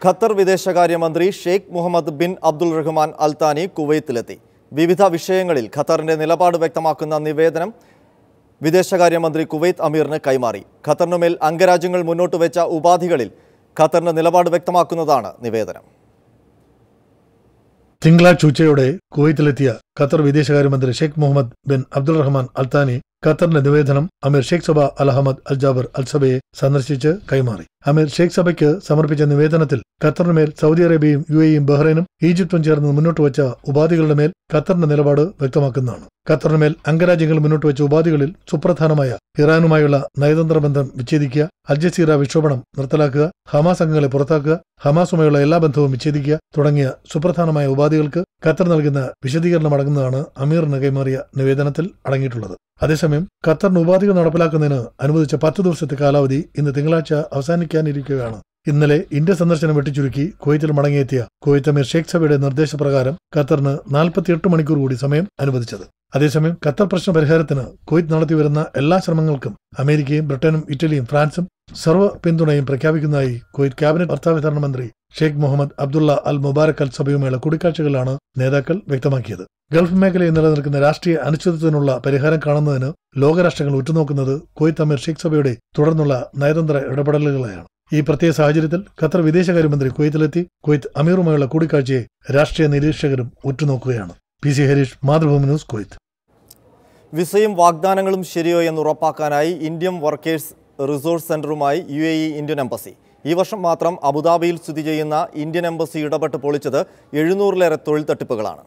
Qatar വിദേശകാര്യമന്ത്രി Sheikh Muhammad bin Abdul Rahman അൽ താനി കുവൈത്തിലെത്തി. വിവിധ വിഷയങ്ങളിൽ ഖത്തറിന്റെ നിലപാട് വ്യക്തമാക്കുന്ന നിവേദനം വിദേശകാര്യമന്ത്രി കുവൈത്ത് അമീറിന് കൈമാറി. ഖത്തറിനുമേൽ അംഗരാജ്യങ്ങൾ മുന്നോട്ട് വെച്ച ഉപാധികളിൽ ഖത്തറിന്റെ നിലപാട് വ്യക്തമാക്കുന്നതാണ് നിവേദനം. തിങ്കളാഴ്ച ഉച്ചയോടെ കുവൈത്തിലെത്തിയ ഖത്തർ വിദേശകാര്യമന്ത്രി ഷെയ്ഖ് മുഹമ്മദ് ബിൻ അബ്ദുൾ റഹ്മാൻ അൽ താനി ഖത്തറിന്റെ നിവേദനം അമീർ ഷെയ്ഖ് സബ അൽ അഹമ്മദ് അൽ ജാബർ അൽ സബയെ സന്ദർശിച്ച് കൈമാറി. അമീർ ഷെയ്ഖ് സബയ്ക്ക് സമർപ്പിച്ച നിവേദനത്തിൽ ഖത്തറിനുമേൽ സൗദി അറേബ്യയും UAEയും ബഹ്റൈനും ഈജിപ്തും ചേർന്ന് മുന്നോട്ട് വച്ച ഉപാധികളുടെ മേൽ ഖത്തറിന്റെ നിലപാട് വ്യക്തമാക്കുന്നതാണ്. ഖത്തറിനുമേൽ അംഗരാജ്യങ്ങൾ മുന്നോട്ട് വെച്ച ഉപാധികളിൽ സുപ്രധാനമായ ഇറാനുമായുള്ള നയതന്ത്ര ബന്ധം വിച്ഛേദിക്കുക, അൽ ജസീറ വിക്ഷോഭണം നിർത്തലാക്കുക, ഹമാസ് അംഗങ്ങളെ പുറത്താക്കുക, ഹമാസുമായുള്ള എല്ലാ ബന്ധവും വിച്ഛേദിക്കുക തുടങ്ങിയ സുപ്രധാനമായ ഉപാധികൾക്ക് ഖത്തർ നൽകുന്ന വിശദീകരണം അടങ്ങുന്നതാണ് അമീറിന് കൈമാറിയ നിവേദനത്തിൽ അടങ്ങിയിട്ടുള്ളത്. അതേസമയം ഖത്തറിന് ഉപാധികൾ നടപ്പിലാക്കുന്നതിന് അനുവദിച്ച 10 ദിവസത്തെ കാലാവധി ഇന്ന് തിങ്കളാഴ്ച അവസാനിക്കാനിരിക്കുകയാണ്. ഇന്നലെ ഇന്ത്യ സന്ദർശനം വെട്ടിച്ചുരുക്കി കുവൈത്തിൽ മടങ്ങിയെത്തിയ കുവൈത്ത് അമീർ ഷെയ്ഖ് സബയുടെ നിർദ്ദേശപ്രകാരം ഖത്തറിന് 48 മണിക്കൂർ കൂടി സമയം അനുവദിച്ചത്. അതേസമയം ഖത്തർ പ്രശ്ന പരിഹാരത്തിന് കുവൈത്ത് നടത്തിവരുന്ന എല്ലാ ശ്രമങ്ങൾക്കും അമേരിക്കയും ബ്രിട്ടനും ഇറ്റലിയും ഫ്രാൻസും സർവ്വ പിന്തുണയും പ്രഖ്യാപിക്കുന്നതായി കുവൈത്ത് ക്യാബിനറ്റ് വാർത്താവിതരണ മന്ത്രി ഷെയ്ഖ് മുഹമ്മദ് അബ്ദുള്ള അൽ മുബാരക് അൽ സബയുമായുള്ള കൂടിക്കാഴ്ചകളിലാണ് നേതാക്കൾ വ്യക്തമാക്കിയത്. ഗൾഫ് മേഖലയിൽ നിലനിൽക്കുന്ന രാഷ്ട്രീയ അനിശ്ചിതത്വത്തിനുള്ള പരിഹാരം കാണുന്നതിന് ലോകരാഷ്ട്രങ്ങൾ ഉറ്റുനോക്കുന്നത് കുവൈത്ത് അമീർ ഷെയ്ഖ് സബയുടെ തുടർന്നുള്ള നയതന്ത്ര ഇടപെടലുകളെയാണ്. ഈ പ്രത്യേക സാഹചര്യത്തിൽ ഖത്തർ വിദേശകാര്യമന്ത്രി കുവൈത്തിലെത്തി കുവൈത്ത് അമീറുമായുള്ള കൂടിക്കാഴ്ചയെ രാഷ്ട്രീയ നിരീക്ഷകരും ഉറ്റുനോക്കുകയാണ്. PC Harish, Mathrubhumi News, Kuwait. വിസയും വാഗ്ദാനങ്ങളും ശരിയോ എന്ന് ഉറപ്പാക്കാനായി ഇന്ത്യൻ വർക്കേഴ്സ് റിസോഴ്സ് സെന്ററുമായി UAE ഇന്ത്യൻ എംബസി. ഈ വർഷം മാത്രം അബുദാബിയിൽ സ്ഥിതി ചെയ്യുന്ന ഇന്ത്യൻ എംബസി ഇടപെട്ട് പൊളിച്ചത് 700-ലേറെ തൊഴിൽ തട്ടിപ്പുകളാണ്.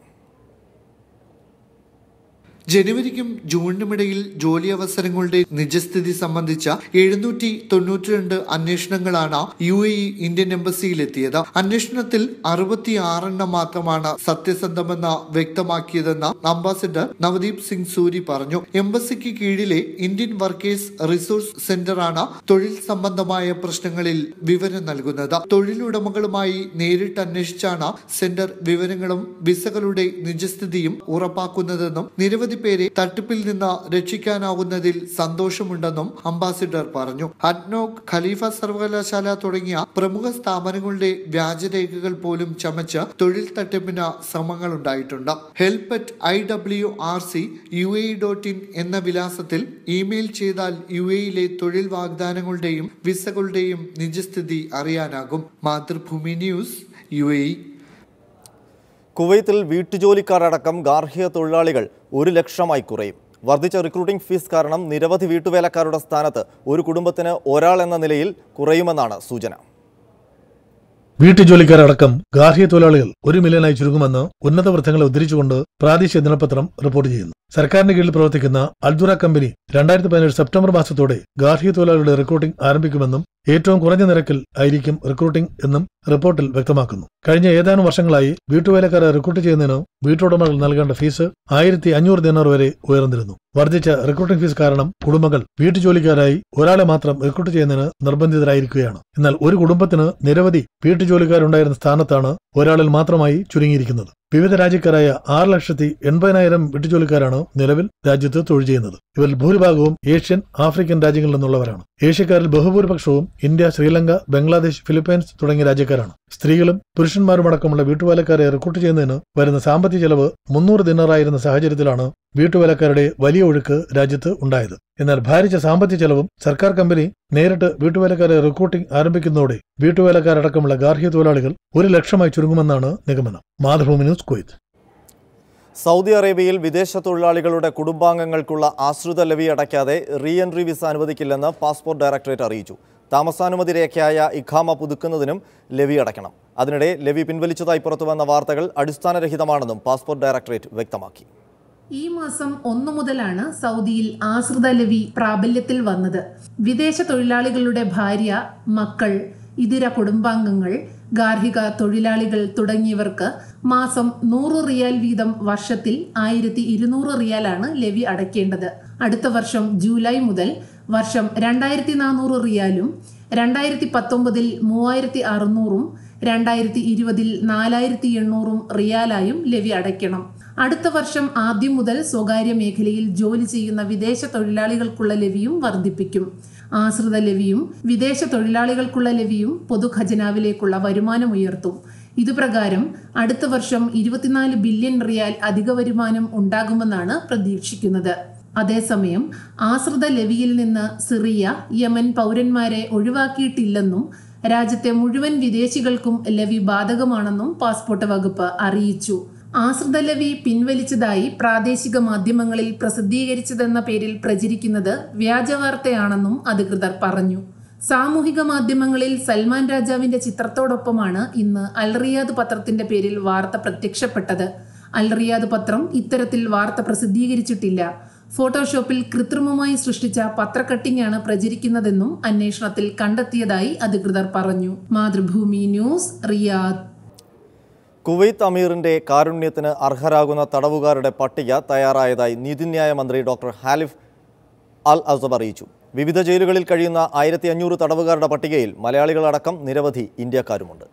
ജനുവരിക്കും ജൂണിനുമിടയിൽ ജോലി അവസരങ്ങളുടെ നിജസ്ഥിതി സംബന്ധിച്ച 792 അന്വേഷണങ്ങളാണ് UAE ഇന്ത്യൻ എംബസിയിലെത്തിയത്. അന്വേഷണത്തിൽ 66 മാത്രമാണ് സത്യസന്ധമെന്ന് വ്യക്തമാക്കിയതെന്ന് അംബാസിഡർ നവദീപ് സിംഗ് സൂരി പറഞ്ഞു. എംബസിക്ക് കീഴിലെ ഇന്ത്യൻ വർക്കേഴ്സ് റിസോഴ്സ് സെന്ററാണ് തൊഴിൽ സംബന്ധമായ പ്രശ്നങ്ങളിൽ വിവരം നൽകുന്നത്. തൊഴിലുടമകളുമായി നേരിട്ട് അന്വേഷിച്ചാണ് സെന്റർ വിവരങ്ങളും വിസകളുടെ നിജസ്ഥിതിയും ഉറപ്പാക്കുന്നതെന്നും നിരവധി പേരെ തട്ടിപ്പിൽ നിന്ന് രക്ഷിക്കാനാവുന്നതിൽ സന്തോഷമുണ്ടെന്നും അംബാസിഡർ പറഞ്ഞു. അഡ്നോക്, ഖലീഫ സർവകലാശാല തുടങ്ങിയ പ്രമുഖ സ്ഥാപനങ്ങളുടെ വ്യാജരേഖകൾ പോലും ചമച്ച് തൊഴിൽ തട്ടിപ്പിന് ശ്രമങ്ങളുണ്ടായിട്ടുണ്ട്. help@iwrc.uae.in എന്ന വിലാസത്തിൽ ഇമെയിൽ ചെയ്താൽ UAEയിലെ തൊഴിൽ വാഗ്ദാനങ്ങളുടെയും വിസകളുടെയും നിജസ്ഥിതി അറിയാനാകും. Mathrubhumi news, UAE. കുവൈത്തിൽ വീട്ടുജോലിക്കാരടക്കം ഗാർഹിക തൊഴിലാളികൾ 1 ലക്ഷമായി കുറയും. വർദ്ധിച്ച റിക്രൂട്ടിംഗ് ഫീസ് കാരണം നിരവധി വീട്ടുവേലക്കാരുടെ സ്ഥാനത്ത് ഒരു കുടുംബത്തിന് ഒരാൾ എന്ന നിലയിൽ കുറയുമെന്നാണ് സൂചന. വീട്ടുജോലിക്കാരടക്കം ഗാർഹിക തൊഴിലാളികൾ 1 മില്യനായി ചുരുങ്ങുമെന്ന് ഉന്നത വൃത്തങ്ങളെ ഉദ്ധരിച്ചുകൊണ്ട് പ്രാദേശിക ദിനപത്രം റിപ്പോർട്ട് ചെയ്യുന്നു. സർക്കാരിന് കീഴിൽ പ്രവർത്തിക്കുന്ന അൽദുറ കമ്പനി 2017 സെപ്റ്റംബർ മാസത്തോടെ ഗാർഹിക തൊഴിലാളികളുടെ റിക്രൂട്ടിംഗ് ആരംഭിക്കുമെന്നും ഏറ്റവും കുറഞ്ഞ നിരക്കിൽ ആയിരിക്കും റിക്രൂട്ടിംഗ് എന്നും റിപ്പോർട്ടിൽ വ്യക്തമാക്കുന്നു. കഴിഞ്ഞ ഏതാനും വർഷങ്ങളായി വീട്ടുവേലക്കാരെ റിക്രൂട്ട് ചെയ്യുന്നതിന് വീട്ടുടമകൾ നൽകേണ്ട ഫീസ് 1500 ദിനാർ വരെ ഉയർന്നിരുന്നു. വർദ്ധിച്ച റിക്രൂട്ടിംഗ് ഫീസ് കാരണം കുടുംബങ്ങൾ വീട്ടുജോലിക്കാരായി ഒരാളെ മാത്രം റിക്രൂട്ട് ചെയ്യുന്നതിന് നിർബന്ധിതരായിരിക്കുകയാണ്. എന്നാൽ ഒരു കുടുംബത്തിന് നിരവധി വീട്ടുജോലിക്കാരുണ്ടായിരുന്ന സ്ഥാനത്താണ് ഒരാളിൽ മാത്രമായി ചുരുങ്ങിയിരിക്കുന്നത്. വിവിധ രാജ്യക്കാരായ 6,80,000 വീട്ടുജോലിക്കാരാണ് നിലവിൽ രാജ്യത്ത് തൊഴിൽ ചെയ്യുന്നത്. ഇവരിൽ ഭൂരിഭാഗവും ഏഷ്യൻ, ആഫ്രിക്കൻ രാജ്യങ്ങളിൽ നിന്നുള്ളവരാണ്. ഏഷ്യക്കാരിൽ ബഹുഭൂരിപക്ഷവും ഇന്ത്യ, ശ്രീലങ്ക, ബംഗ്ലാദേശ്, ഫിലിപ്പൈൻസ് തുടങ്ങിയ രാജ്യക്കാരാണ്. സ്ത്രീകളും പുരുഷന്മാരുമടക്കമുള്ള വീട്ടുവേലക്കാരെ റിക്രൂട്ട് ചെയ്യുന്നതിന് വരുന്ന സാമ്പത്തിക ചെലവ് 300 ദിനാറായിരുന്ന സാഹചര്യത്തിലാണ് വീട്ടുവേലക്കാരുടെ വലിയ ഒഴുക്ക് രാജ്യത്ത് ഉണ്ടായത്. എന്നാൽ ഭാരിച്ച സാമ്പത്തിക ചെലവും സർക്കാർ കമ്പനി നേരിട്ട് വീട്ടുവേലക്കാരെ റിക്രൂട്ടിംഗ് ആരംഭിക്കുന്നതോടെ വീട്ടുവേലക്കാരടക്കമുള്ള ഗാർഹിക തൊഴിലാളികൾ 1 ലക്ഷമായി ചുരുങ്ങുമെന്നാണ് നിഗമനം. Mathrubhumi News, Kuwait. സൗദി അറേബ്യയിൽ വിദേശ തൊഴിലാളികളുടെ കുടുംബാംഗങ്ങൾക്കുള്ള ആശ്രിത ലെവി അടയ്ക്കാതെ റീ എൻട്രി വിസ അനുവദിക്കില്ലെന്ന് പാസ്പോർട്ട് ഡയറക്ടറേറ്റ് അറിയിച്ചു. താമസാനുമതി രേഖയായ ഇഖാമ പുതുക്കുന്നതിനും ലെവി അടയ്ക്കണം. അതിനിടെ ലെവി പിൻവലിച്ചതായി പുറത്തുവന്ന വാർത്തകൾ അടിസ്ഥാനരഹിതമാണെന്നും പാസ്പോർട്ട് ഡയറക്ടറേറ്റ് വ്യക്തമാക്കി. ഈ മാസം 1 മുതലാണ് സൗദിയിൽ ആശ്രിത ലെവി പ്രാബല്യത്തിൽ വന്നത്. വിദേശ തൊഴിലാളികളുടെ ഭാര്യ, മക്കൾ, ഇതര കുടുംബാംഗങ്ങൾ, ഗാർഹിക തൊഴിലാളികൾ തുടങ്ങിയവർക്ക് മാസം 100 റിയാൽ വീതം വർഷത്തിൽ 1200 റിയാലാണ് ലെവി അടയ്ക്കേണ്ടത്. അടുത്ത വർഷം ജൂലൈ മുതൽ വർഷം 2400 റിയാലും 2019 3600-ഉം 2020 4800 റിയാലായും ലെവി അടയ്ക്കണം. അടുത്ത വർഷം ആദ്യം മുതൽ സ്വകാര്യ മേഖലയിൽ ജോലി ചെയ്യുന്ന വിദേശ തൊഴിലാളികൾക്കുള്ള ലെവിയും വർദ്ധിപ്പിക്കും. ആശ്രിത ലെവിയും വിദേശ തൊഴിലാളികൾക്കുള്ള ലെവിയും പൊതുഖജനാവിലേക്കുള്ള വരുമാനം ഉയർത്തും. ഇതുപ്രകാരം അടുത്ത വർഷം 24 ബില്യൺ റിയാൽ അധിക വരുമാനം ഉണ്ടാകുമെന്നാണ് പ്രതീക്ഷിക്കുന്നത്. അതേസമയം ആശ്രിത ലെവിയിൽ നിന്ന് സിറിയ, യമൻ പൗരന്മാരെ ഒഴിവാക്കിയിട്ടില്ലെന്നും രാജ്യത്തെ മുഴുവൻ വിദേശികൾക്കും ലെവി ബാധകമാണെന്നും പാസ്പോർട്ട് വകുപ്പ് അറിയിച്ചു. ആശ്രിത ലെവി പിൻവലിച്ചതായി പ്രാദേശിക മാധ്യമങ്ങളിൽ പ്രസിദ്ധീകരിച്ചതെന്ന പേരിൽ പ്രചരിക്കുന്നത് വ്യാജവാർത്തയാണെന്നും അധികൃതർ പറഞ്ഞു. സാമൂഹിക മാധ്യമങ്ങളിൽ സൽമാൻ രാജാവിന്റെ ചിത്രത്തോടൊപ്പമാണ് ഇന്ന് അൽ റിയാദ് പത്രത്തിന്റെ പേരിൽ വാർത്ത പ്രത്യക്ഷപ്പെട്ടത്. അൽ റിയാദ് പത്രം ഇത്തരത്തിൽ വാർത്ത പ്രസിദ്ധീകരിച്ചിട്ടില്ല. ഫോട്ടോഷോപ്പിൽ കൃത്രിമമായി സൃഷ്ടിച്ച പത്രക്കട്ടിങ്ങാണ് പ്രചരിക്കുന്നതെന്നും അന്വേഷണത്തിൽ കണ്ടെത്തിയതായി അധികൃതർ പറഞ്ഞു. Mathrubhumi news, Riyadh. കുവൈത്ത് അമീറിന്റെ കാരുണ്യത്തിന് അർഹരാകുന്ന തടവുകാരുടെ പട്ടിക തയ്യാറായതായി നീതിന്യായ മന്ത്രി ഡോക്ടർ ഹാലിഫ് അൽ അസബ് അറിയിച്ചു. വിവിധ ജയിലുകളിൽ കഴിയുന്ന 1500 തടവുകാരുടെ പട്ടികയിൽ മലയാളികളടക്കം നിരവധി ഇന്ത്യക്കാരുമുണ്ട്.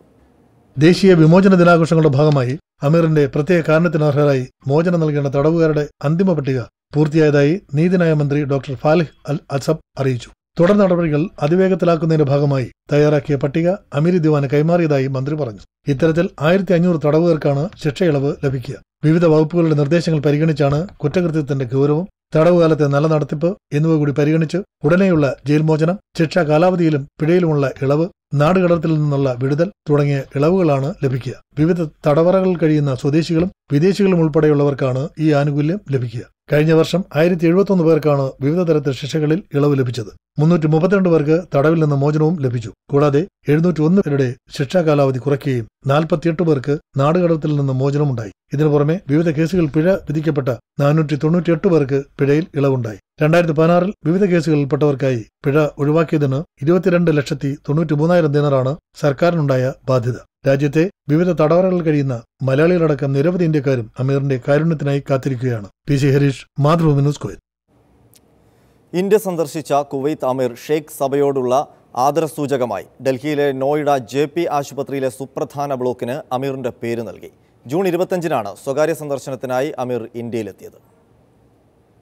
ദേശീയ വിമോചന ദിനാഘോഷങ്ങളുടെ ഭാഗമായി അമീറിന്റെ പ്രത്യേക കാരണത്തിന് അർഹരായി മോചനം നൽകേണ്ട തടവുകാരുടെ അന്തിമ പട്ടിക പൂർത്തിയായതായി നീതിന്യായ മന്ത്രി ഡോക്ടർ ഫാലിഹ് അൽ അസബ് അറിയിച്ചു. തുടർ നടപടികൾ അതിവേഗത്തിലാക്കുന്നതിന്റെ ഭാഗമായി തയ്യാറാക്കിയ പട്ടിക അമീർ ദിവാന് കൈമാറിയതായി മന്ത്രി പറഞ്ഞു. ഇത്തരത്തിൽ 1500 തടവുകാർക്കാണ് ശിക്ഷയിളവ് ലഭിക്കുക. വിവിധ വകുപ്പുകളുടെ നിർദ്ദേശങ്ങൾ പരിഗണിച്ചാണ് കുറ്റകൃത്യത്തിന്റെ ഗൗരവം, തടവുകാലത്തെ നല്ല നടത്തിപ്പ് എന്നിവ കൂടി പരിഗണിച്ച് ഉടനെയുള്ള ജയിൽ മോചനം, ശിക്ഷാ കാലാവധിയിലും പിഴയിലുമുള്ള ഇളവ്, നാടുകടത്തിൽ നിന്നുള്ള വിടുതൽ തുടങ്ങിയ ഇളവുകളാണ് ലഭിക്കുക. വിവിധ തടവറകളിൽ കഴിയുന്ന സ്വദേശികളും വിദേശികളും ഉൾപ്പെടെയുള്ളവർക്കാണ് ഈ ആനുകൂല്യം ലഭിക്കുക. കഴിഞ്ഞ വർഷം 1071 പേർക്കാണ് വിവിധ തരത്തിൽ ശിക്ഷകളിൽ ഇളവ് ലഭിച്ചത്. 332 പേർക്ക് തടവിൽ നിന്ന് മോചനവും ലഭിച്ചു. കൂടാതെ 701 പേരുടെ ശിക്ഷാ കാലാവധി കുറയ്ക്കുകയും 48 പേർക്ക് നാടുകടത്തിൽ നിന്ന് മോചനമുണ്ടായി. ഇതിനു പുറമെ വിവിധ കേസുകൾ പിഴ വിധിക്കപ്പെട്ട 498 പേർക്ക് പിഴയിൽ ഇളവുണ്ടായി. 2016 വിവിധ കേസുകളിൽപ്പെട്ടവർക്കായി പിഴ ഒഴിവാക്കിയതിന് 22,93,000 ദിനാറാണ് സർക്കാരിനുണ്ടായ ബാധ്യത. രാജ്യത്തെ വിവിധ തടവറകളിൽ കഴിയുന്ന മലയാളികളടക്കം നിരവധി ഇന്ത്യക്കാരും അമീറിന്റെ കാരുണ്യത്തിനായി കാത്തിരിക്കുകയാണ്. PC Harish, Mathrubhumi News, Kuwait. India സന്ദർശിച്ച കുവൈത്ത് അമീർ ഷെയ്ഖ് സബയോടുള്ള ആദരസൂചകമായി ഡൽഹിയിലെ നോയിഡ JP ആശുപത്രിയിലെ സുപ്രധാന ബ്ലോക്കിന് അമീറിന്റെ പേര് നൽകി. ജൂൺ 25-നാണ് സ്വകാര്യ സന്ദർശനത്തിനായി അമീർ ഇന്ത്യയിലെത്തിയത്.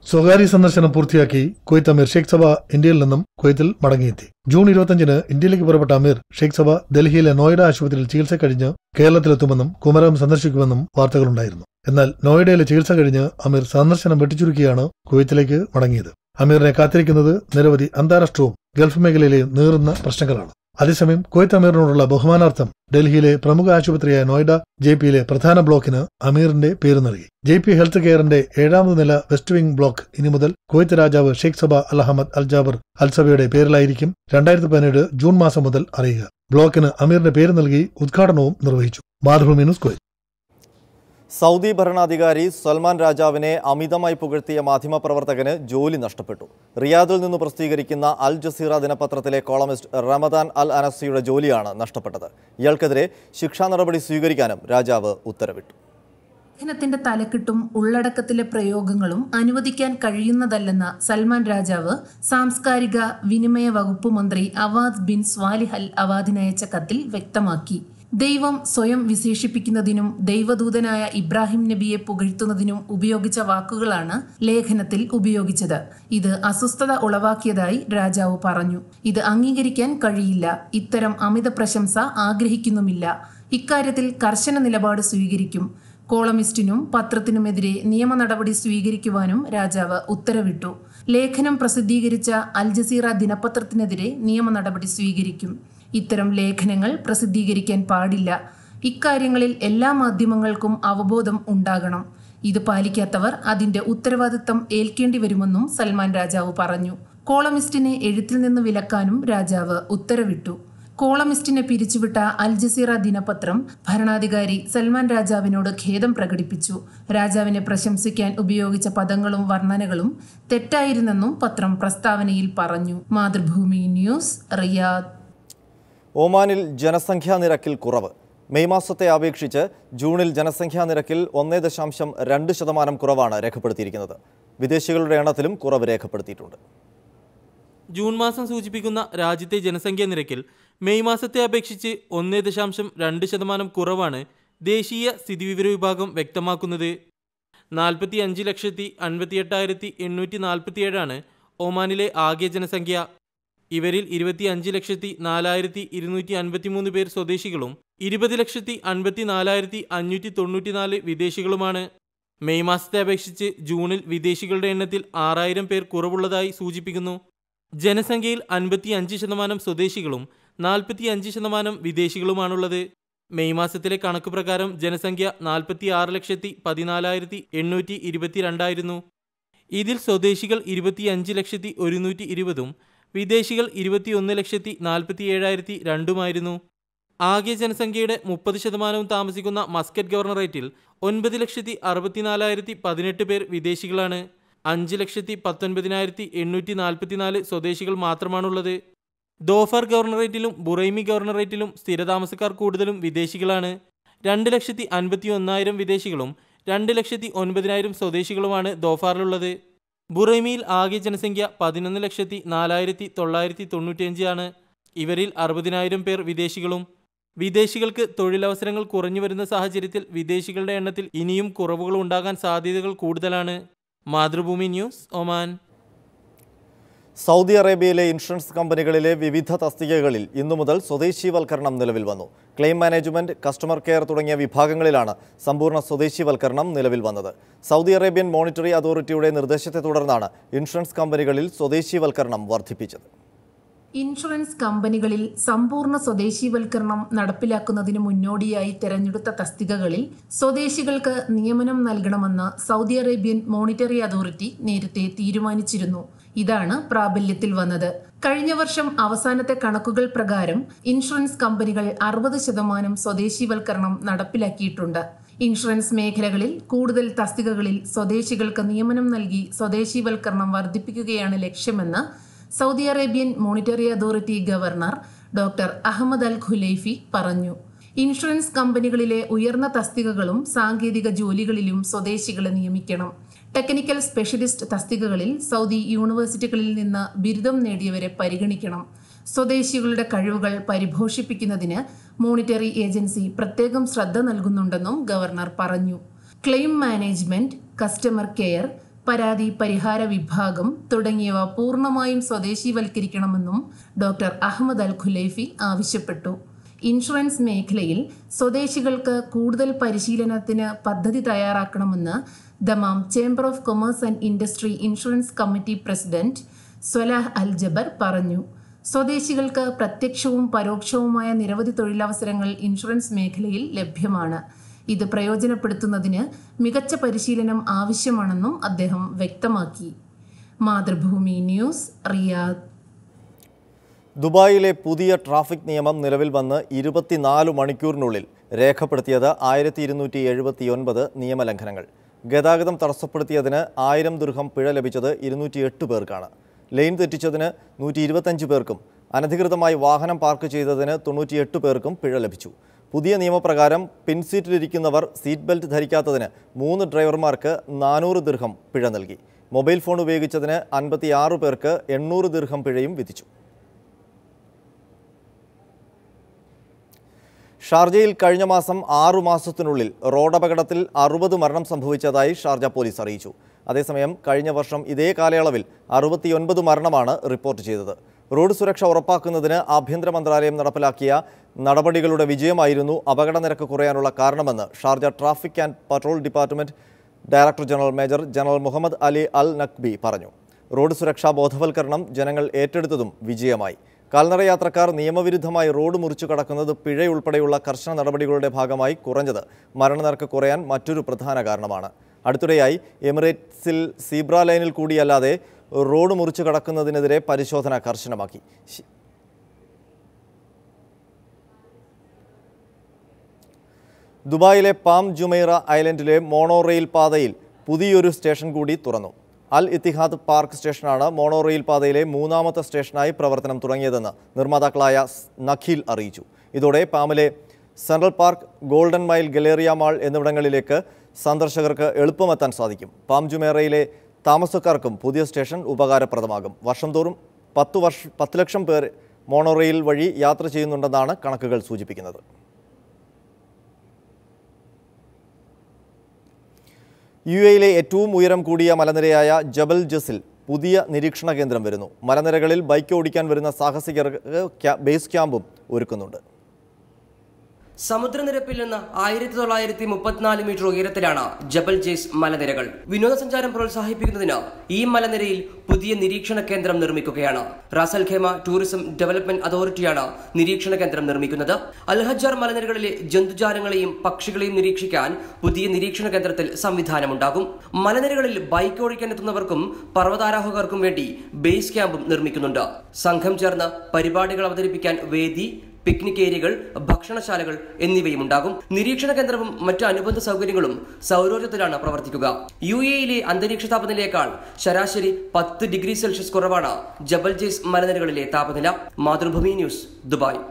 സ്വകാര്യ സന്ദർശനം പൂർത്തിയാക്കി കുവൈത്ത് അമീർ ഷെയ്ഖ് സബ ഇന്ത്യയിൽ നിന്നും കുവൈത്തിൽ മടങ്ങിയെത്തി. ജൂൺ 25-ന് ഇന്ത്യയിലേക്ക് പുറപ്പെട്ട അമീർ ഷെയ്ഖ് സബ ഡൽഹിയിലെ നോയിഡ ആശുപത്രിയിൽ ചികിത്സ കഴിഞ്ഞ് കേരളത്തിലെത്തുമെന്നും കുമരകം സന്ദർശിക്കുമെന്നും വാർത്തകളുണ്ടായിരുന്നു. എന്നാൽ നോയിഡയിലെ ചികിത്സ കഴിഞ്ഞ് അമീർ സന്ദർശനം വെട്ടിച്ചുരുക്കിയാണ് കുവൈത്തിലേക്ക് മടങ്ങിയത്. അമീറിനെ കാത്തിരിക്കുന്നത് നിരവധി അന്താരാഷ്ട്രവും ഗൾഫ് മേഖലയിലെയും നീറുന്ന പ്രശ്നങ്ങളാണ്. അതേസമയം കുവൈത്ത് അമീറിനോടുള്ള ബഹുമാനാർത്ഥം ഡൽഹിയിലെ പ്രമുഖ ആശുപത്രിയായ നോയിഡ JPയിലെ പ്രധാന ബ്ലോക്കിന് അമീറിന്റെ പേര് നൽകി. JP ഹെൽത്ത് കെയറിന്റെ 7ാമത് നില വെസ്റ്റ് വിംഗ് ബ്ലോക്ക് ഇനി മുതൽ കുവൈത്ത് രാജാവ് ഷെയ്ഖ് സബ അൽ അഹമ്മദ് അൽ ജാബർ അൽ സബയുടെ പേരിലായിരിക്കും 2017 ജൂൺ മാസം മുതൽ അറിയുക. ബ്ലോക്കിന് അമീറിന്റെ പേര് നൽകി ഉദ്ഘാടനവും നിർവഹിച്ചു. Mathrubhumi News, Kuwait. സൗദി ഭരണാധികാരി സൽമാൻ രാജാവിനെ അമിതമായി പുകഴ്ത്തിയ മാധ്യമപ്രവർത്തകന് ജോലി നഷ്ടപ്പെട്ടു. റിയാദിൽ നിന്ന് പ്രസിദ്ധീകരിക്കുന്ന അൽ ജസീറ ദിനപത്രത്തിലെ കോളമിസ്റ്റ് റമദാൻ അൽ അനസിയുടെ ജോലിയാണ് നഷ്ടപ്പെട്ടത്. ഇയാൾക്കെതിരെ ശിക്ഷാ നടപടി സ്വീകരിക്കാനും രാജാവ് ഉത്തരവിട്ടു. ലേഖനത്തിന്റെ തലക്കെട്ടും ഉള്ളടക്കത്തിലെ പ്രയോഗങ്ങളും അനുവദിക്കാൻ കഴിയുന്നതല്ലെന്ന് സൽമാൻ രാജാവ് സാംസ്കാരിക വിനിമയ വകുപ്പ് മന്ത്രി അവാദ് ബിൻ സ്വാലിഹ് അൽ അവാദിനയച്ച കത്തിൽ വ്യക്തമാക്കി. ദൈവം സ്വയം വിശേഷിപ്പിക്കുന്നതിനും ദൈവദൂതനായ ഇബ്രാഹിം നബിയെ പുകഴ്ത്തുന്നതിനും ഉപയോഗിച്ച വാക്കുകളാണ് ലേഖനത്തിൽ ഉപയോഗിച്ചത്. ഇത് അസ്വസ്ഥത ഉളവാക്കിയതായി രാജാവ് പറഞ്ഞു. ഇത് അംഗീകരിക്കാൻ കഴിയില്ല. ഇത്തരം അമിത പ്രശംസ ആഗ്രഹിക്കുന്നുമില്ല. ഇക്കാര്യത്തിൽ കർശന നിലപാട് സ്വീകരിക്കും. കോളമിസ്റ്റിനും പത്രത്തിനുമെതിരെ നിയമ നടപടി സ്വീകരിക്കുവാനും രാജാവ് ഉത്തരവിട്ടു. ലേഖനം പ്രസിദ്ധീകരിച്ച അൽ ജസീറ ദിനപത്രത്തിനെതിരെ നിയമ നടപടി സ്വീകരിക്കും. ഇത്തരം ലേഖനങ്ങൾ പ്രസിദ്ധീകരിക്കാൻ പാടില്ല. ഇക്കാര്യങ്ങളിൽ എല്ലാ മാധ്യമങ്ങൾക്കും അവബോധം ഉണ്ടാകണം. ഇത് പാലിക്കാത്തവർ അതിന്റെ ഉത്തരവാദിത്തം ഏൽക്കേണ്ടി വരുമെന്നും സൽമാൻ രാജാവ് പറഞ്ഞു. കോളമിസ്റ്റിനെ എഴുത്തിൽ നിന്ന് വിലക്കാനും രാജാവ് ഉത്തരവിട്ടു. കോളമിസ്റ്റിനെ പിരിച്ചുവിട്ട അൽ ജസീറ ദിനപത്രം ഭരണാധികാരി സൽമാൻ രാജാവിനോട് ഖേദം പ്രകടിപ്പിച്ചു. രാജാവിനെ പ്രശംസിക്കാൻ ഉപയോഗിച്ച പദങ്ങളും വർണ്ണനകളും തെറ്റായിരുന്നെന്നും പത്രം പ്രസ്താവനയിൽ പറഞ്ഞു. Mathrubhumi news, Riyadh. ഒമാനിൽ ജനസംഖ്യാ നിരക്കിൽ കുറവ്. മെയ് മാസത്തെ അപേക്ഷിച്ച് ജൂണിൽ ജനസംഖ്യാ നിരക്കിൽ 1.2% കുറവാണ് രേഖപ്പെടുത്തിയിരിക്കുന്നത്. വിദേശികളുടെ എണ്ണത്തിലും കുറവ് രേഖപ്പെടുത്തിയിട്ടുണ്ട്. ജൂൺ മാസം സൂചിപ്പിക്കുന്ന രാജ്യത്തെ ജനസംഖ്യാ നിരക്കിൽ മെയ് മാസത്തെ അപേക്ഷിച്ച് 1.2% കുറവാണ് ദേശീയ സ്ഥിതിവിവര വിഭാഗം വ്യക്തമാക്കുന്നത്. 45,58,847 ഒമാനിലെ ആകെ ജനസംഖ്യ. ഇവരിൽ 25,04,253 പേർ സ്വദേശികളും 20,54,594 വിദേശികളുമാണ്. മെയ് മാസത്തെ അപേക്ഷിച്ച് ജൂണിൽ വിദേശികളുടെ എണ്ണത്തിൽ 6,000 പേർ കുറവുള്ളതായി സൂചിപ്പിക്കുന്നു. ജനസംഖ്യയിൽ 55% സ്വദേശികളും 45% വിദേശികളുമാണുള്ളത്. മെയ് മാസത്തിലെ കണക്ക് പ്രകാരം ജനസംഖ്യ 46,14,822 ഇതിൽ സ്വദേശികൾ 25,120,000 വിദേശികൾ 21,47,200 ആകെ ജനസംഖ്യയുടെ 30% താമസിക്കുന്ന മസ്കറ്റ് ഗവർണറേറ്റിൽ 9,64,018 പേർ വിദേശികളാണ്. 5,19,844 സ്വദേശികൾ മാത്രമാണുള്ളത്. ദോഫർ ഗവർണറേറ്റിലും ബുറൈമി ഗവർണറേറ്റിലും സ്ഥിരതാമസക്കാർ കൂടുതലും വിദേശികളാണ്. 2,51,000 വിദേശികളും 2,09,000 സ്വദേശികളുമാണ് ദോഫാറിലുള്ളത്. ബുറൈമിയിൽ ആകെ ജനസംഖ്യ 11,04,995 ആണ്. ഇവരിൽ 60,000 പേർ വിദേശികളും. വിദേശികൾക്ക് തൊഴിലവസരങ്ങൾ കുറഞ്ഞു വരുന്ന സാഹചര്യത്തിൽ വിദേശികളുടെ എണ്ണത്തിൽ ഇനിയും കുറവുകൾ ഉണ്ടാകാൻ സാധ്യതകൾ കൂടുതലാണ്. Mathrubhumi news, Oman. സൗദി അറേബ്യയിലെ ഇൻഷുറൻസ് കമ്പനികളിലെ വിവിധ തസ്തികകളിൽ ഇന്നു മുതൽ സ്വദേശീവൽക്കരണം നിലവിൽ വന്നു. ക്ലെയിം മാനേജ്മെന്റ്, കസ്റ്റമർ കെയർ തുടങ്ങിയ വിഭാഗങ്ങളിലാണ് സമ്പൂർണ്ണ സ്വദേശീവൽക്കരണം നിലവിൽ വന്നത്. സൗദി അറേബ്യൻ മോണിറ്ററി അതോറിറ്റിയുടെ നിർദ്ദേശത്തെ തുടർന്നാണ് ഇൻഷുറൻസ് കമ്പനികളിൽ സ്വദേശീവൽക്കരണം വർദ്ധിപ്പിച്ചത്. ഇൻഷുറൻസ് കമ്പനികളിൽ സമ്പൂർണ്ണ സ്വദേശീവൽക്കരണം നടപ്പിലാക്കുന്നതിന് മുന്നോടിയായി തെരഞ്ഞെടുത്ത തസ്തികകളിൽ സ്വദേശികൾക്ക് നിയമനം നൽകണമെന്ന് സൗദി അറേബ്യൻ മോണിറ്ററി അതോറിറ്റി നേരത്തെ തീരുമാനിച്ചിരുന്നു. ഇതാണ് പ്രാബല്യത്തിൽ വന്നത്. കഴിഞ്ഞ വർഷം അവസാനത്തെ കണക്കുകൾ പ്രകാരം ഇൻഷുറൻസ് കമ്പനികൾ 60% സ്വദേശീവൽക്കരണം നടപ്പിലാക്കിയിട്ടുണ്ട്. ഇൻഷുറൻസ് മേഖലകളിൽ കൂടുതൽ തസ്തികകളിൽ സ്വദേശികൾക്ക് നിയമനം നൽകി സ്വദേശീവൽക്കരണം വർദ്ധിപ്പിക്കുകയാണ് ലക്ഷ്യമെന്ന് Saudi Arabian monetary authority governor doctor Ahmed al Khulaifi പറഞ്ഞു. ഇൻഷുറൻസ് കമ്പനികളിലെ ഉയർന്ന തസ്തികകളും സാങ്കേതിക ജോലികളിലും സ്വദേശികളെ നിയമിക്കണം. ടെക്നിക്കൽ സ്പെഷ്യലിസ്റ്റ് തസ്തികകളിൽ സൗദി യൂണിവേഴ്സിറ്റികളിൽ നിന്ന് ബിരുദം നേടിയവരെ പരിഗണിക്കണം. സ്വദേശികളുടെ കഴിവുകൾ പരിപോഷിപ്പിക്കുന്നതിന് മോണിറ്ററി ഏജൻസി പ്രത്യേകം ശ്രദ്ധ നൽകുന്നുണ്ടെന്നും ഗവർണർ പറഞ്ഞു. ക്ലെയിം മാനേജ്മെന്റ്, കസ്റ്റമർ കെയർ, പരാതി പരിഹാര വിഭാഗം തുടങ്ങിയവ പൂർണ്ണമായും സ്വദേശീവൽക്കരിക്കണമെന്നും ഡോക്ടർ അഹമ്മദ് അൽ ഖുലൈഫി ആവശ്യപ്പെട്ടു. ഇൻഷുറൻസ് മേഖലയിൽ സ്വദേശികൾക്ക് കൂടുതൽ പരിശീലനത്തിന് പദ്ധതി തയ്യാറാക്കണമെന്ന് Dammam chamber of commerce and industry insurance committee president Salah al Jaber പറഞ്ഞു. സ്വദേശികൾക്ക് പ്രത്യക്ഷവും പരോക്ഷവുമായ നിരവധി തൊഴിലവസരങ്ങൾ ഇൻഷുറൻസ് മേഖലയിൽ ലഭ്യമാണ്. ഇത് പ്രയോജനപ്പെടുത്തുന്നതിന് മികച്ച പരിശീലനം ആവശ്യമാണെന്നും അദ്ദേഹം വ്യക്തമാക്കി. Mathrubhumi news, Riyadh. ദുബായിലെ പുതിയ ട്രാഫിക് നിയമം നിലവിൽ വന്ന് 24 മണിക്കൂറിനുള്ളിൽ രേഖപ്പെടുത്തിയത് 1279 നിയമലംഘനങ്ങൾ. ഗതാഗതം തടസ്സപ്പെടുത്തിയതിന് 1000 ദിർഹം പിഴ ലഭിച്ചത് 208 പേർക്കാണ്. ലൈൻ തെറ്റിച്ചതിന് 125 പേർക്കും അനധികൃതമായി വാഹനം പാർക്ക് ചെയ്തതിന് 98 പേർക്കും പിഴ ലഭിച്ചു. പുതിയ നിയമപ്രകാരം പിൻസീറ്റിലിരിക്കുന്നവർ സീറ്റ് ബെൽറ്റ് ധരിക്കാത്തതിന് 3 ഡ്രൈവർമാർക്ക് 400 ദിർഹം പിഴ നൽകി. മൊബൈൽ ഫോൺ ഉപയോഗിച്ചതിന് 56 പേർക്ക് 800 ദിർഹം പിഴയും വിധിച്ചു. ഷാർജയിൽ കഴിഞ്ഞ മാസം 6 മാസത്തിനുള്ളിൽ റോഡപകടത്തിൽ 60 മരണം സംഭവിച്ചതായി ഷാർജ പോലീസ് അറിയിച്ചു. അതേസമയം കഴിഞ്ഞ വർഷം ഇതേ കാലയളവിൽ 69 മരണമാണ് റിപ്പോർട്ട് ചെയ്തത്. റോഡ് സുരക്ഷ ഉറപ്പാക്കുന്നതിന് ആഭ്യന്തര മന്ത്രാലയം നടപ്പിലാക്കിയ നടപടികളുടെ വിജയമായിരുന്നു അപകട നിരക്ക് കുറയാനുള്ള കാരണമെന്ന് Sharjah traffic and patrol department director general major general Muhammad Ali al Nakhbi പറഞ്ഞു. റോഡ് സുരക്ഷാ ബോധവൽക്കരണം ജനങ്ങൾ ഏറ്റെടുത്തതും വിജയമായി. കാൽനട യാത്രക്കാർ നിയമവിരുദ്ധമായി റോഡ് മുറിച്ചു കടക്കുന്നത് പിഴയുൾപ്പെടെയുള്ള കർശന നടപടികളുടെ ഭാഗമായി കുറഞ്ഞത് മരണനിരക്ക് കുറയാൻ മറ്റൊരു പ്രധാന കാരണമാണ്. അടുത്തിടെയായി എമിറേറ്റ്സിൽ സീബ്ര ലൈനിൽ കൂടിയല്ലാതെ റോഡ് മുറിച്ചു കടക്കുന്നതിനെതിരെ പരിശോധന കർശനമാക്കി. ദുബായിലെ പാം ജുമൈറ ഐലൻഡിലെ മോണോ റെയിൽ പാതയിൽ പുതിയൊരു സ്റ്റേഷൻ കൂടി തുറന്നു. അൽ ഇത്തിഹാദ് പാർക്ക് സ്റ്റേഷനാണ് മോണോ റെയിൽ പാതയിലെ 3ാമത്തെ സ്റ്റേഷനായി പ്രവർത്തനം തുടങ്ങിയതെന്ന് നിർമ്മാതാക്കളായ നഖീൽ അറിയിച്ചു. ഇതോടെ പാമിലെ central park, golden mile, galleria mall എന്നിവിടങ്ങളിലേക്ക് സന്ദർശകർക്ക് എളുപ്പമെത്താൻ സാധിക്കും. പാം ജുമൈറയിലെ താമസക്കാർക്കും പുതിയ സ്റ്റേഷൻ ഉപകാരപ്രദമാകും. വർഷം തോറും 10 ലക്ഷം പേർ മോണോ റെയിൽ വഴി യാത്ര ചെയ്യുന്നുണ്ടെന്നാണ് കണക്കുകൾ സൂചിപ്പിക്കുന്നത്. യു എയിലെ ഏറ്റവും ഉയരം കൂടിയ മലനിരയായ ജബൽ ജസിൽ പുതിയ നിരീക്ഷണ കേന്ദ്രം വരുന്നു. മലനിരകളിൽ ബൈക്ക് ഓടിക്കാൻ വരുന്ന സാഹസികർക്ക് ബേസ് ക്യാമ്പും ഒരുക്കുന്നുണ്ട്. സമുദ്രനിരപ്പിൽ നിന്ന് 1934 മീറ്റർ ഉയരത്തിലാണ് ജബൽ ജെയ്സ് മലനിരകൾ. വിനോദസഞ്ചാരം പ്രോത്സാഹിപ്പിക്കുന്നതിന് ഈ മലനിരയിൽ പുതിയ നിരീക്ഷണ കേന്ദ്രം നിർമ്മിക്കുകയാണ്. റാസൽ ഖേമ ടൂറിസം ഡെവലപ്മെന്റ് അതോറിറ്റിയാണ് നിരീക്ഷണ കേന്ദ്രം നിർമ്മിക്കുന്നത്. അൽഹജാർ മലനിരകളിലെ ജന്തുജാലങ്ങളെയും പക്ഷികളെയും നിരീക്ഷിക്കാൻ പുതിയ നിരീക്ഷണ കേന്ദ്രത്തിൽ സംവിധാനമുണ്ടാകും. മലനിരകളിൽ ബൈക്ക് ഓടിക്കാൻ എത്തുന്നവർക്കും പർവ്വതാരോഹകർക്കും വേണ്ടി ബേസ് ക്യാമ്പും നിർമ്മിക്കുന്നുണ്ട്. സംഘം ചേർന്ന് പരിപാടികൾ അവതരിപ്പിക്കാൻ വേദി, പിക്നിക് ഏരിയകൾ, ഭക്ഷണശാലകൾ എന്നിവയും ഉണ്ടാകും. നിരീക്ഷണ കേന്ദ്രവും മറ്റ് അനുബന്ധ സൗകര്യങ്ങളും സൗരോർജ്ജത്തിലാണ് പ്രവർത്തിക്കുക. UAE-യിലെ അന്തരീക്ഷ താപനിലയേക്കാൾ ശരാശരി 10 ഡിഗ്രി സെൽഷ്യസ് കുറവാണ് ജബൽ ജെയ്സ് മലനിരകളിലെ താപനില. Mathrubhumi news, Dubai.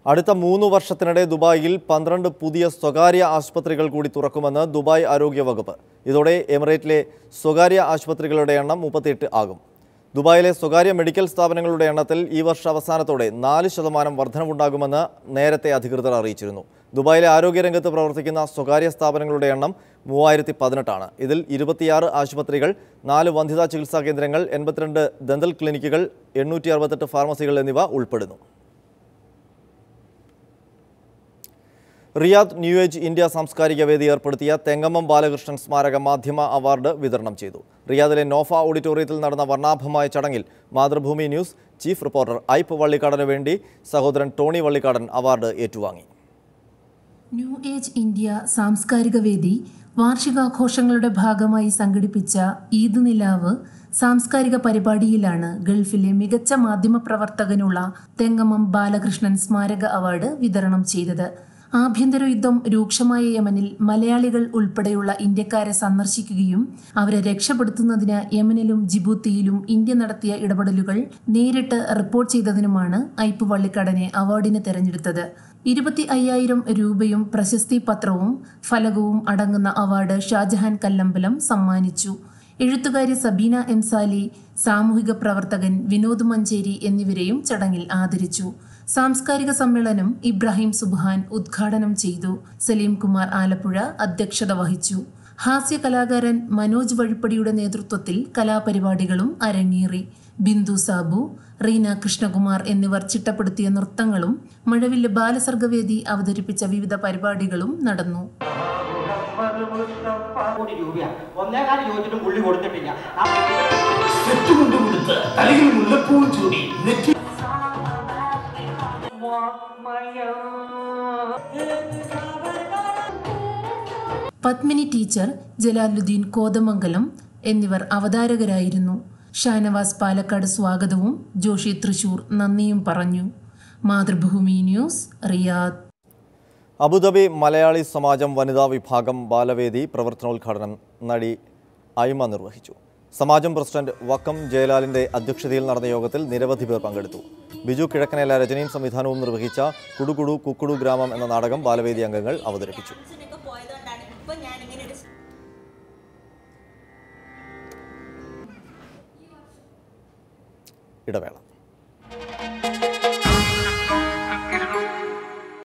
അടുത്ത 3 വർഷത്തിനിടെ ദുബായിൽ 12 പുതിയ സ്വകാര്യ ആശുപത്രികൾ കൂടി തുറക്കുമെന്ന് ദുബായ് ആരോഗ്യ വകുപ്പ്. ഇതോടെ എമിറേറ്റിലെ സ്വകാര്യ ആശുപത്രികളുടെ എണ്ണം 38 ആകും. ദുബായിലെ സ്വകാര്യ മെഡിക്കൽ സ്ഥാപനങ്ങളുടെ എണ്ണത്തിൽ ഈ വർഷ അവസാനത്തോടെ 4% വർധനവുണ്ടാകുമെന്ന് നേരത്തെ അധികൃതർ അറിയിച്ചിരുന്നു. ദുബായിലെ ആരോഗ്യരംഗത്ത് പ്രവർത്തിക്കുന്ന സ്വകാര്യ സ്ഥാപനങ്ങളുടെ എണ്ണം 3018 ആണ്. ഇതിൽ 26 ആശുപത്രികൾ, 4 വന്ധ്യതാ ചികിത്സാ കേന്ദ്രങ്ങൾ, 82 ദന്തൽ ക്ലിനിക്കുകൾ, 868 ഫാർമസികൾ എന്നിവ ഉൾപ്പെടുന്നു. റിയാദ് ന്യൂ ഏജ് ഇന്ത്യ സാംസ്കാരിക വേദി ഏർപ്പെടുത്തിയ തെങ്ങമ്മം ബാലകൃഷ്ണൻ സ്മാരക മാധ്യമ അവാർഡ് വിതരണം ചെയ്തു. റിയാദിലെ നോഫ ഓഡിറ്റോറിയത്തിൽ നടന്ന വർണ്ണാഭമായ ചടങ്ങിൽ Mathrubhumi news chief reporter Aipe വള്ളിക്കാടന് വേണ്ടി സഹോദരൻ ടോണി വള്ളിക്കാടൻ അവാർഡ് ഏറ്റുവാങ്ങി. ന്യൂ ഏജ് ഇന്ത്യ സാംസ്കാരിക വേദി വാർഷികാഘോഷങ്ങളുടെ ഭാഗമായി സംഘടിപ്പിച്ച ഈദ് നിലാവ് സാംസ്കാരിക പരിപാടിയിലാണ് ഗൾഫിലെ മികച്ച മാധ്യമപ്രവർത്തകനുള്ള തെങ്ങമ്മം ബാലകൃഷ്ണൻ സ്മാരക അവാർഡ് വിതരണം ചെയ്തത്. ആഭ്യന്തര യുദ്ധം രൂക്ഷമായ യമനിൽ മലയാളികൾ ഉൾപ്പെടെയുള്ള ഇന്ത്യക്കാരെ സന്ദർശിക്കുകയും അവരെ രക്ഷപ്പെടുത്തുന്നതിന് യമനിലും ജിബൂത്തിയിലും ഇന്ത്യ നടത്തിയ ഇടപെടലുകൾ നേരിട്ട് റിപ്പോർട്ട് ചെയ്തതിനുമാണ് ഐപ്പ് വള്ളിക്കാടനെ അവാർഡിന് തെരഞ്ഞെടുത്തത്. 25,000 രൂപയും പ്രശസ്തി പത്രവും ഫലകവും അടങ്ങുന്ന അവാർഡ് ഷാജഹാൻ കല്ലമ്പലം സമ്മാനിച്ചു. എഴുത്തുകാരി സബീന എം സാലി, സാമൂഹിക പ്രവർത്തകൻ വിനോദ് മഞ്ചേരി എന്നിവരെയും ചടങ്ങിൽ ആദരിച്ചു. സാംസ്കാരിക സമ്മേളനം ഇബ്രാഹിം സുബ്ഹാൻ ഉദ്ഘാടനം ചെയ്തു. സലീം കുമാർ ആലപ്പുഴ അധ്യക്ഷത വഹിച്ചു. ഹാസ്യ കലാകാരൻ മനോജ് വഴിപ്പടിയുടെ നേതൃത്വത്തിൽ കലാപരിപാടികളും അരങ്ങേറി. ബിന്ദു സാബു, റീന കൃഷ്ണകുമാർ എന്നിവർ ചിട്ടപ്പെടുത്തിയ നൃത്തങ്ങളും മഴവില്ല് ബാലസർഗവേദി അവതരിപ്പിച്ച വിവിധ പരിപാടികളും നടന്നു. പത്മിനി ടീച്ചർ, ജലാലുദ്ദീൻ കോതമംഗലം എന്നിവർ അവതാരകരായിരുന്നു. ഷാനവാസ് പാലക്കാട് സ്വാഗതവും ജോഷി തൃശൂർ നന്ദിയും പറഞ്ഞു. Mathrubhumi news, Riyadh. Abu Dhabi Malayali സമാജം വനിതാ വിഭാഗം ബാലവേദി പ്രവർത്തനോദ്ഘാടനം നടി ഐമ നിർവഹിച്ചു. സമാജം പ്രസിഡന്റ് വക്കം ജയലാലിന്റെ അധ്യക്ഷതയിൽ നടന്ന യോഗത്തിൽ നിരവധി പേർ പങ്കെടുത്തു. ബിജു കിഴക്കനേല രചനയും സംവിധാനവും നിർവഹിച്ച കുടുകുടു കുക്കുടു ഗ്രാമം എന്ന നാടകം ബാലവേദി അംഗങ്ങൾ അവതരിപ്പിച്ചു. ഇടവേള.